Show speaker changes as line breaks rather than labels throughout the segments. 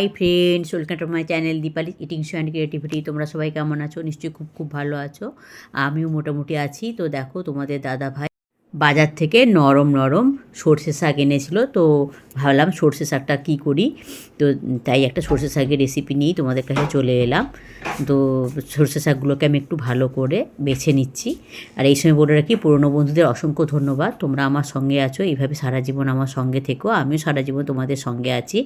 Hi friends, welcome to my channel Dipali eating show and creativity. তোমরা সবাই কেমন আছো? নিশ্চয়ই খুব খুব ভালো আছো। আমিও মোটামুটি আছি। তো দেখো, তোমাদের দাদা ভাই বাজার থেকে নরম নরম সর্ষে শাক এনেছিল। তো ভাবলাম সর্ষে শাকটা কী করি, তো তাই একটা সর্ষে শাকের রেসিপি নিয়েই তোমাদের কাছে চলে এলাম। তো সর্ষে শাকগুলোকে আমি একটু ভালো করে বেছে নিচ্ছি। আর এই সময় বলে রাখি, পুরনো বন্ধুদের অসংখ্য ধন্যবাদ, তোমরা আমার সঙ্গে আছো, এইভাবে সারা জীবন আমার সঙ্গে থেকো, আমিও সারা জীবন তোমাদের সঙ্গে আছি।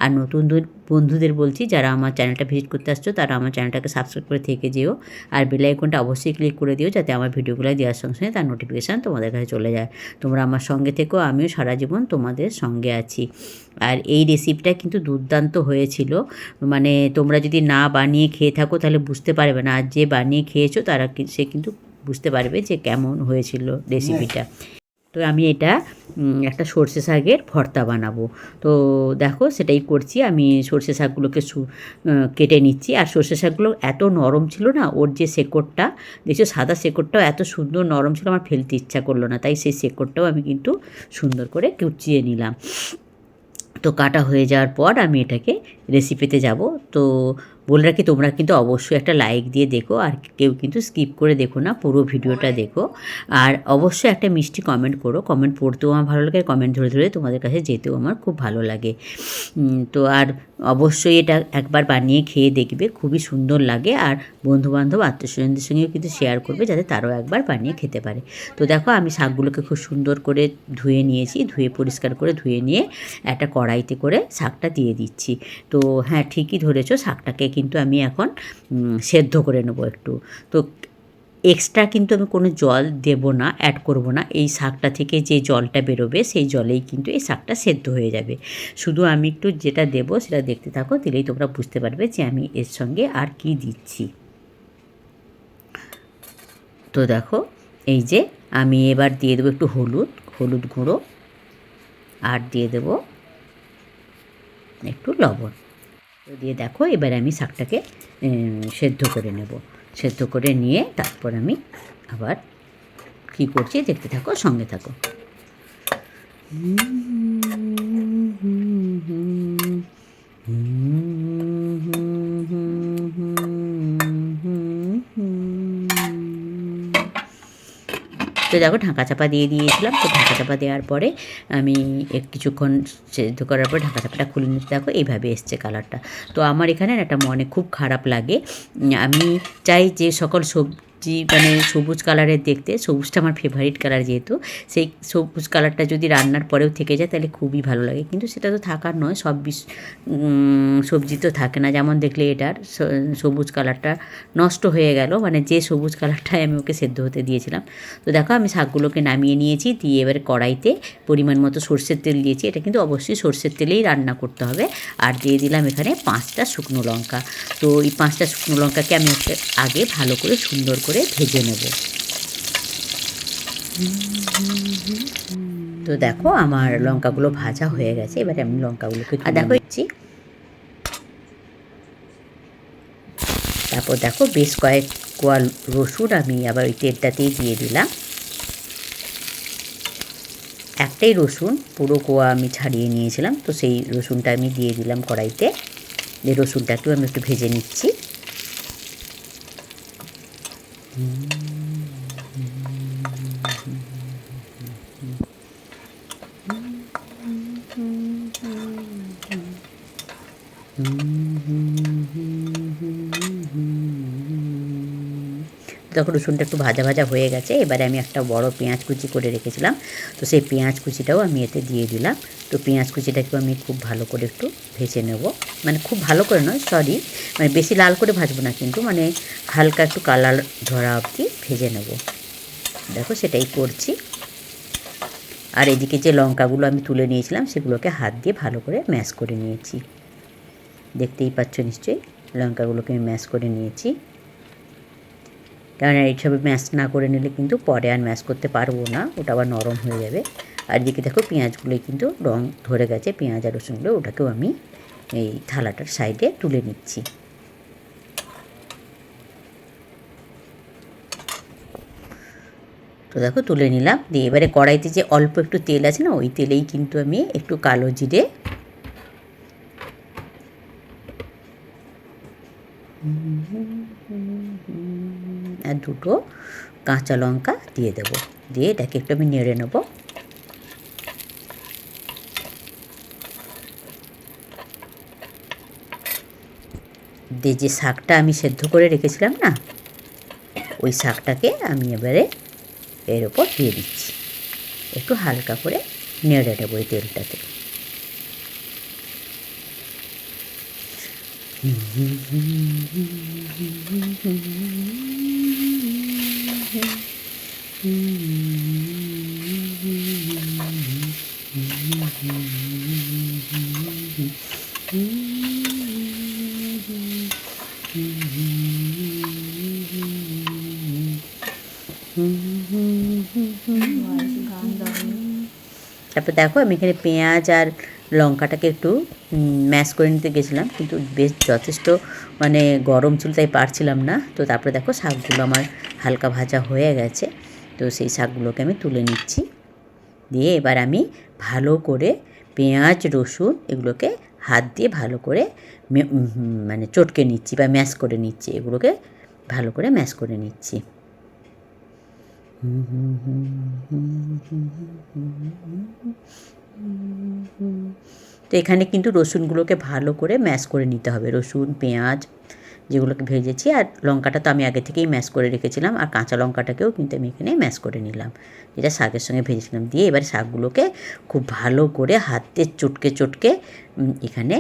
আর নতুন বন্ধুদের বলছি, যারা আমার চ্যানেলটা ভিজিট করতে আসছো তারা আমার চ্যানেলটাকে সাবস্ক্রাইব করে থেকে যেও, আর বেল আইকনটা অবশ্যই ক্লিক করে দিও, যাতে আমার ভিডিওগুলো দেওয়ার সঙ্গে সঙ্গে তার নোটিফিকেশান তোমাদের কাছে চলে যায়। তোমরা আমার সঙ্গে থেকো, আমিও সারা জীবন তোমাদের সঙ্গে আছি। আর এই রেসিপিটা কিন্তু দুর্দান্ত হয়েছিল, মানে তোমরা যদি না বানিয়ে খেয়ে থাকো তাহলে বুঝতে পারবে না, আর যে বানিয়ে খেয়েছো তারা সে কিন্তু বুঝতে পারবে যে কেমন হয়েছিল রেসিপিটা। তো আমি এটা একটা সর্ষে শাকের ভর্তা বানাবো। তো দেখো সেটাই করছি, আমি সর্ষে শাকগুলোকে কেটে নিচ্ছি। আর সর্ষে শাকগুলো এত নরম ছিল না, ওর যে শেকড়টা দেখছো, সাদা শেকড়টাও এত সুন্দর নরম ছিল, আমার ফেলতে ইচ্ছা করলো না, তাই সেই শেকড়টাও আমি কিন্তু সুন্দর করে কুচিয়ে নিলাম। তো কাটা হয়ে যাওয়ার পর আমি এটাকে রেসিপিতে যাব। তো বলে রাখি, তোমরা কিন্তু অবশ্যই একটা লাইক দিয়ে দেখো, আর কেউ কিন্তু স্কিপ করে দেখো না, পুরো ভিডিওটা দেখো। আর অবশ্যই একটা মিষ্টি কমেন্ট করো, কমেন্ট পড়তেও আমার ভালো লাগে, কমেন্ট ধরে ধরে তোমাদের কাছে যেতেও আমার খুব ভালো লাগে। তো আর অবশ্যই এটা একবার বানিয়ে খেয়ে দেখবে, খুবই সুন্দর লাগে। আর বন্ধুবান্ধব আত্মীয়স্বজনদের সঙ্গেও কিন্তু শেয়ার করবে, যাতে তারাও একবার বানিয়ে খেতে পারে। তো দেখো, আমি শাকগুলোকে খুব সুন্দর করে ধুয়ে নিয়েছি, ধুয়ে পরিষ্কার করে ধুয়ে নিয়ে একটা কড়াইতে করে শাকটা দিয়ে দিচ্ছি। তো হ্যাঁ, ঠিকই ধরেছো, শাকটাকে কিন্তু আমি এখন সেদ্ধ করে নেবো একটু। তো এক্সট্রা কিন্তু আমি কোনো জল দেব না, অ্যাড করব না। এই শাকটা থেকে যে জলটা বেরোবে সেই জলেই কিন্তু এই শাকটা সেদ্ধ হয়ে যাবে। শুধু আমি একটু যেটা দেব সেটা দেখতে থাকো, দিলেই তোমরা বুঝতে পারবে যে আমি এর সঙ্গে আর কি দিচ্ছি। তো দেখো, এই যে আমি এবার দিয়ে দেবো একটু হলুদ গুঁড়ো, আর দিয়ে দেবো একটু লবণ। তো দিয়ে দেখো, এবার আমি শাকটাকে সেদ্ধ করে নেব। সেদ্ধ করে নিয়ে তারপর আমি আবার কী করছি দেখতে থাকো, সঙ্গে থাকো। তো দেখো, ঢাকা চাপা দিয়ে দিয়েছিলাম। তো ঢাকা চাপা দেওয়ার পরে আমি কিছুক্ষণ সেদ্ধ করার পর ঢাকা চাপাটা খুলে নিতে, দেখো এইভাবে এসছে কালারটা। তো আমার এখানে একটা মনে খুব খারাপ লাগে, আমি চাই যে সকল সবজি মানে সবুজ কালারের দেখতে, সবুজটা আমার ফেভারিট কালার, যেহেতু সেই সবুজ কালারটা যদি রান্নার পরেও থেকে যায় তাহলে খুবই ভালো লাগে, কিন্তু সেটা তো থাকার নয়, সব সবজি তো থাকে না। যেমন দেখলে এটার সবুজ কালারটা নষ্ট হয়ে গেল, মানে যে সবুজ কালারটাই আমি ওকে সেদ্ধ হতে দিয়েছিলাম। তো দেখো, আমি শাকগুলোকে নামিয়ে নিয়েছি, দিয়ে এবারে কড়াইতে পরিমাণ মতো সর্ষের তেল দিয়েছি। এটা কিন্তু অবশ্যই সর্ষের তেলেই রান্না করতে হবে। আর দিয়ে দিলাম এখানে 5টা শুকনো লঙ্কা। তো এই 5টা শুকনো লঙ্কাকে আমি আগে ভালো করে সুন্দর করে ভেজে নেব। তো দেখো, আমার লঙ্কাগুলো ভাজা হয়ে গেছে, এবারে আমি লঙ্কাগুলোকে দেখো দিচ্ছি। তারপর দেখো, বেশ কয়েক কোয়া রসুন আমি আবার ওই তেলটাতেই দিয়ে দিলাম। একটাই রসুন, পুরো কোয়া আমি ছাড়িয়ে নিয়েছিলাম, তো সেই রসুনটা আমি দিয়ে দিলাম কড়াইতে। এই রসুনটাকেও আমি একটু ভেজে নিচ্ছি। তখন রসুনটা একটু ভাজা ভাজা হয়ে গেছে, এবারে আমি একটা বড় পেঁয়াজ কুচি করে রেখেছিলাম, তো সেই পেঁয়াজ কুচিটাও আমি এতে দিয়ে দিলাম। তো পেঁয়াজ কুচিটাকেও আমি খুব ভালো করে একটু ভেজে নেব, মানে খুব ভালো করে নয়, সরি, মানে বেশি লাল করে ভাজবো না, কিন্তু মানে হালকা একটু কালার ধরা অবধি ভেজে নেব। দেখো, সেটাই করছি। আর এদিকে যে লঙ্কাগুলো আমি তুলে নিয়েছিলাম সেগুলোকে হাত দিয়ে ভালো করে ম্যাশ করে নিয়েছি, দেখতেই পাচ্ছ নিশ্চয়ই লঙ্কাগুলোকে আমি ম্যাশ করে নিয়েছি। কারণ এইসবে ম্যাশ না করে নিলে কিন্তু পরে আর ম্যাশ করতে পারবো না, ওটা আবার নরম হয়ে যাবে। আর এদিকে দেখো, পেঁয়াজগুলোই কিন্তু রং ধরে গেছে, পেঁয়াজ আর রসুনগুলো, ওটাকেও আমি এই থালাটার সাইডে তুলে নিচ্ছি। তো দেখো, তুলে নিলাম, দিয়ে এবারে কড়াইতে যে অল্প একটু তেল আছে না, ওই তেলেই কিন্তু আমি একটু কালো জিরে, আর দুটো কাঁচা লঙ্কা দিয়ে দেবো, দিয়ে এটাকে একটু আমি নেড়ে নেবো। দিয়ে যে শাকটা আমি সেদ্ধ করে রেখেছিলাম না, ওই শাকটাকে আমি এবারে এর ওপর দিয়ে দিচ্ছি, একটু হালকা করে নেড়ে নেবো এই তেলটাতে। তারপর দেখো আমি এখানে পেঁয়াজ আর লঙ্কাটাকে একটু ম্যাশ করে নিতে গেছিলাম, কিন্তু বেশ যথেষ্ট মানে গরম ছিল, তাই পারছিলাম না। তো তারপরে দেখো শাকগুলো আমার হালকা ভাজা হয়ে গেছে, তো সেই শাকগুলোকে আমি তুলে নিচ্ছি। দিয়ে এবার আমি ভালো করে পেঁয়াজ রসুন এগুলোকে হাত দিয়ে ভালো করে মানে চটকে নিচ্ছি বা ম্যাশ করে নিচ্ছি, এগুলোকে ভালো করে ম্যাশ করে নিচ্ছি। তো এখানে কিন্তু রসুনগুলোকে ভালো করে ম্যাশ করে নিতে হবে, রসুন পেঁয়াজ যেগুলোকে ভেজেছি, আর লঙ্কাটা তো আমি আগে থেকেই ম্যাশ করে রেখেছিলাম, আর কাঁচা লঙ্কাটাকেও কিন্তু আমি এখানে ম্যাশ করে নিলাম, যেটা শাকের সঙ্গে ভেজেছিলাম। দিয়ে এবার শাকগুলোকে খুব ভালো করে হাতে চটকে চটকে এখানে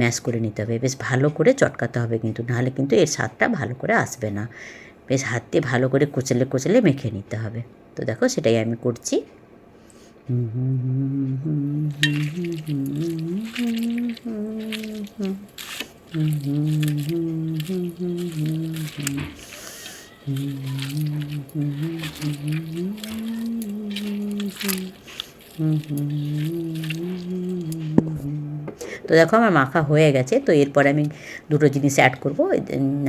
ম্যাশ করে নিতে হবে, বেশ ভালো করে চটকাতে হবে কিন্তু, নাহলে কিন্তু এর স্বাদটা ভালো করে আসবে না। বেশ হাত দিয়ে ভালো করে কোচলে কোচলে মেখে নিতে হবে। তো দেখো সেটাই আমি করছি। তো দেখো আমার মাখা হয়ে গেছে। তো এরপর আমি দুটো জিনিস অ্যাড করবো,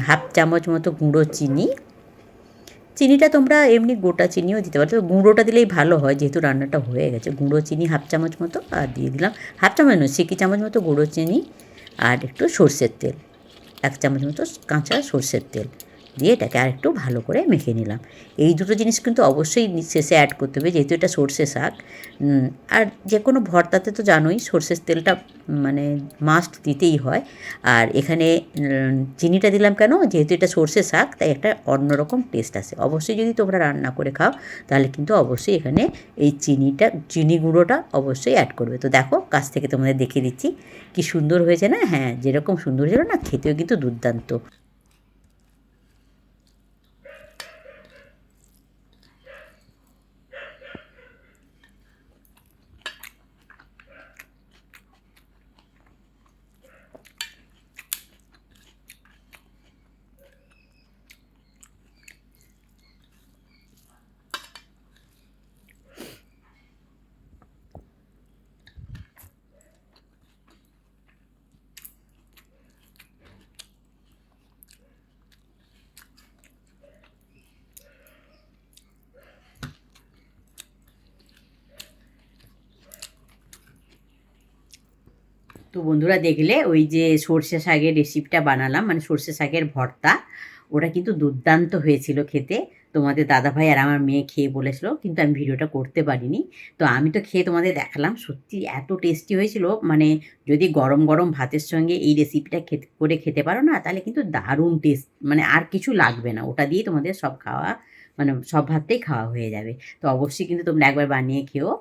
হাফ চামচ মতো গুঁড়ো চিনি। চিনিটা তোমরা এমনি গোটা চিনিও দিতে পারো, তো গুঁড়োটা দিলেই ভালো হয়, যেহেতু রান্নাটা হয়ে গেছে। গুঁড়ো চিনি হাফ চামচ মতো আর দিয়ে দিলাম, হাফ চামচ নয়, সিকি চামচ মতো গুঁড়ো চিনি, আর একটু সর্ষের তেল, 1 চামচ মতো কাঁচা সর্ষের তেল দিয়ে এটাকে আর একটু ভালো করে মেখে নিলাম। এই দুটো জিনিস কিন্তু অবশ্যই শেষে অ্যাড করতে হবে, যেহেতু এটা সর্ষে শাক। আর যে কোনো ভর্তাতে তো জানোই সর্ষের তেলটা মানে মাস্ট দিতেই হয়। আর এখানে চিনিটা দিলাম কেন, যেহেতু এটা সর্ষে শাক, তাই একটা অন্যরকম টেস্ট আসে। অবশ্যই যদি তোমরা রান্না করে খাও তাহলে কিন্তু অবশ্যই এখানে এই চিনি গুঁড়োটা অবশ্যই অ্যাড করবে। তো দেখো কাছ থেকে তোমাদের দেখিয়ে দিচ্ছি কি সুন্দর হয়েছে না। হ্যাঁ, যেরকম সুন্দর ছিল না, খেতেও কিন্তু দুর্দান্ত। তো বন্ধুরা দেখলে ওই যে সর্ষে শাকের রেসিপিটা বানালাম, মানে সর্ষে শাকের ভর্তা, ওটা কিন্তু দুর্দান্ত হয়েছিল খেতে। তোমাদের দাদাভাই আর আমার মেয়ে খেয়ে বলেছিল, কিন্তু আমি ভিডিওটা করতে পারিনি। তো আমি তো খেয়ে তোমাদের দেখালাম, সত্যি এত টেস্টি হয়েছিল। মানে যদি গরম গরম ভাতের সঙ্গে এই রেসিপিটা করে খেতে পারো না, তাহলে কিন্তু দারুণ টেস্ট, মানে আর কিছু লাগবে না, ওটা দিয়ে তোমাদের সব খাওয়া, মানে সব ভাতটাই খাওয়া হয়ে যাবে। তো অবশ্যই কিন্তু তোমরা একবার বানিয়ে খেও,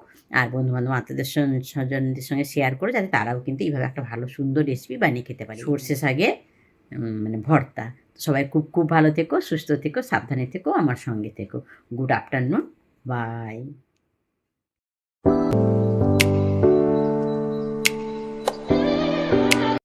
আর বন্ধুবান্ধব আত্মীয়দের স্বজনদের সঙ্গে শেয়ার করো, যাতে তারাও কিন্তু এইভাবে একটা ভালো সুন্দর রেসিপি বানিয়ে খেতে পারে, সর্ষে শাকের মানে ভর্তা। সবাই খুব খুব ভালো থেকো, সুস্থ থেকো, সাবধানে থেকো, আমার সঙ্গে থেকো। Good afternoon, by.